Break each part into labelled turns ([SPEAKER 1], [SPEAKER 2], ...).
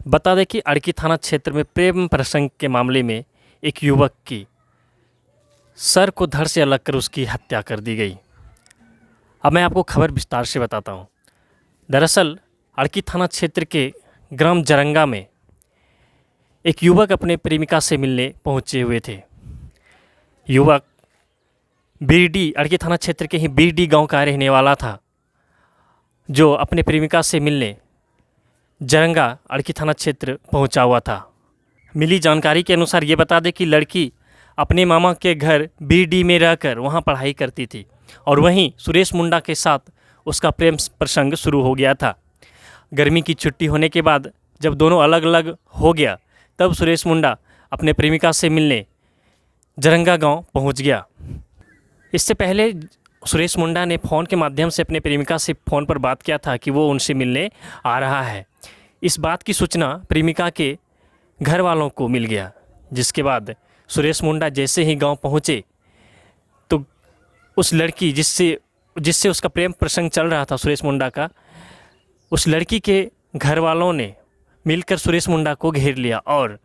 [SPEAKER 1] बता दें कि अड़की थाना क्षेत्र में प्रेम प्रसंग के मामले में एक युवक की सर को धड़ से अलग कर उसकी हत्या कर दी गई। अब मैं आपको खबर विस्तार से बताता हूँ। दरअसल अड़की थाना क्षेत्र के ग्राम जरंगा में एक युवक अपने प्रेमिका से मिलने पहुँचे हुए थे। युवक बीरडी अड़की थाना क्षेत्र के ही बीरडी गांव का रहने वाला था, जो अपने प्रेमिका से मिलने जरंगा अड़की थाना क्षेत्र पहुंचा हुआ था। मिली जानकारी के अनुसार ये बता दें कि लड़की अपने मामा के घर बीरडी में रहकर वहां पढ़ाई करती थी और वहीं सुरेश मुंडा के साथ उसका प्रेम प्रसंग शुरू हो गया था। गर्मी की छुट्टी होने के बाद जब दोनों अलग अलग हो गया, तब सुरेश मुंडा अपने प्रेमिका से मिलने जरंगा गांव पहुंच गया। इससे पहले सुरेश मुंडा ने फ़ोन के माध्यम से अपने प्रेमिका से फ़ोन पर बात किया था कि वो उनसे मिलने आ रहा है। इस बात की सूचना प्रेमिका के घर वालों को मिल गया, जिसके बाद सुरेश मुंडा जैसे ही गांव पहुंचे तो उस लड़की जिससे उसका प्रेम प्रसंग चल रहा था सुरेश मुंडा का, उस लड़की के घर वालों ने मिलकर सुरेश मुंडा को घेर लिया और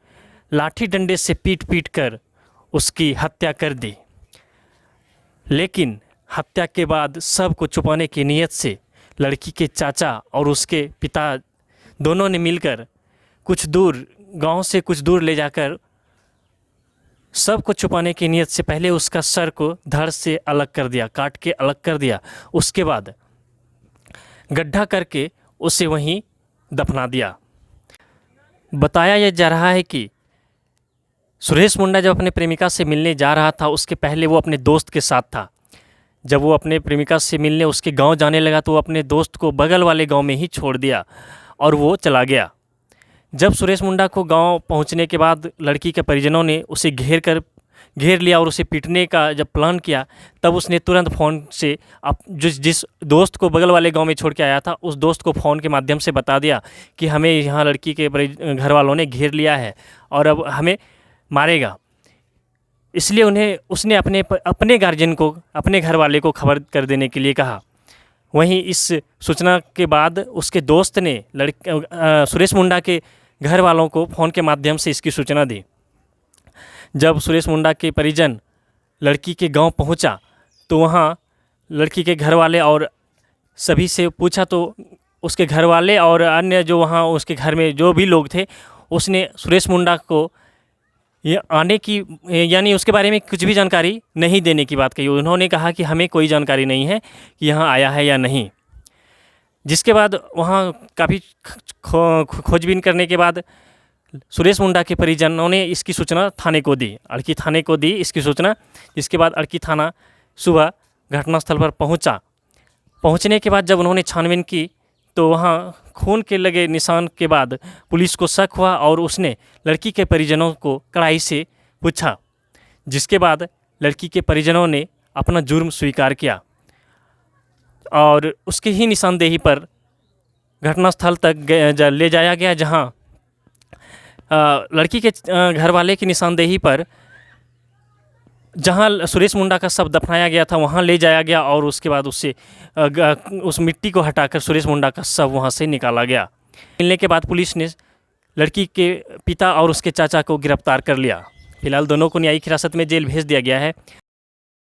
[SPEAKER 1] लाठी डंडे से पीट कर उसकी हत्या कर दी। लेकिन हत्या के बाद सबको छुपाने की नीयत से लड़की के चाचा और उसके पिता दोनों ने मिलकर गांव से कुछ दूर ले जाकर सबको छुपाने की नीयत से पहले उसका सर को धड़ से अलग कर दिया, काट के अलग कर दिया। उसके बाद गड्ढा करके उसे वहीं दफना दिया। बताया यह जा रहा है कि सुरेश मुंडा जब अपने प्रेमिका से मिलने जा रहा था, उसके पहले वो अपने दोस्त के साथ था। जब वो अपने प्रेमिका से मिलने उसके गांव जाने लगा तो वो अपने दोस्त को बगल वाले गांव में ही छोड़ दिया और वो चला गया। जब सुरेश मुंडा को गांव पहुंचने के बाद लड़की के परिजनों ने उसे घेर लिया और उसे पीटने का जब प्लान किया, तब उसने तुरंत फ़ोन से जिस दोस्त को बगल वाले गांव में छोड़ के आया था, उस दोस्त को फ़ोन के माध्यम से बता दिया कि हमें यहाँ लड़की के घर वालों ने घेर लिया है और अब हमें मारेगा। इसलिए उसने अपने गार्जियन को, अपने घर वाले को खबर कर देने के लिए कहा। वहीं इस सूचना के बाद उसके दोस्त ने सुरेश मुंडा के घर वालों को फ़ोन के माध्यम से इसकी सूचना दी। जब सुरेश मुंडा के परिजन लड़की के गांव पहुंचा तो वहां लड़की के घर वाले और सभी से पूछा तो उसके घर वाले और अन्य जो वहां उसके घर में जो भी लोग थे, उसने सुरेश मुंडा को ये आने की यानी उसके बारे में कुछ भी जानकारी नहीं देने की बात कही। उन्होंने कहा कि हमें कोई जानकारी नहीं है कि यहाँ आया है या नहीं। जिसके बाद वहाँ काफ़ी खोजबीन करने के बाद सुरेश मुंडा के परिजनों ने इसकी सूचना थाने को दी, अड़की थाने को दी इसकी सूचना। जिसके बाद अड़की थाना सुबह घटनास्थल पर पहुँचने के बाद जब उन्होंने छानबीन की तो वहाँ खून के लगे निशान के बाद पुलिस को शक हुआ और उसने लड़की के परिजनों को कड़ाई से पूछा। जिसके बाद लड़की के परिजनों ने अपना जुर्म स्वीकार किया और उसके ही निशानदेही पर घटनास्थल तक ले जाया गया, जहाँ लड़की के घर वाले की निशानदेही पर जहाँ सुरेश मुंडा का शव दफनाया गया था वहाँ ले जाया गया और उसके बाद उस मिट्टी को हटाकर सुरेश मुंडा का शव वहाँ से निकाला गया। मिलने के बाद पुलिस ने लड़की के पिता और उसके चाचा को गिरफ्तार कर लिया। फिलहाल दोनों को न्यायिक हिरासत में जेल भेज दिया गया है।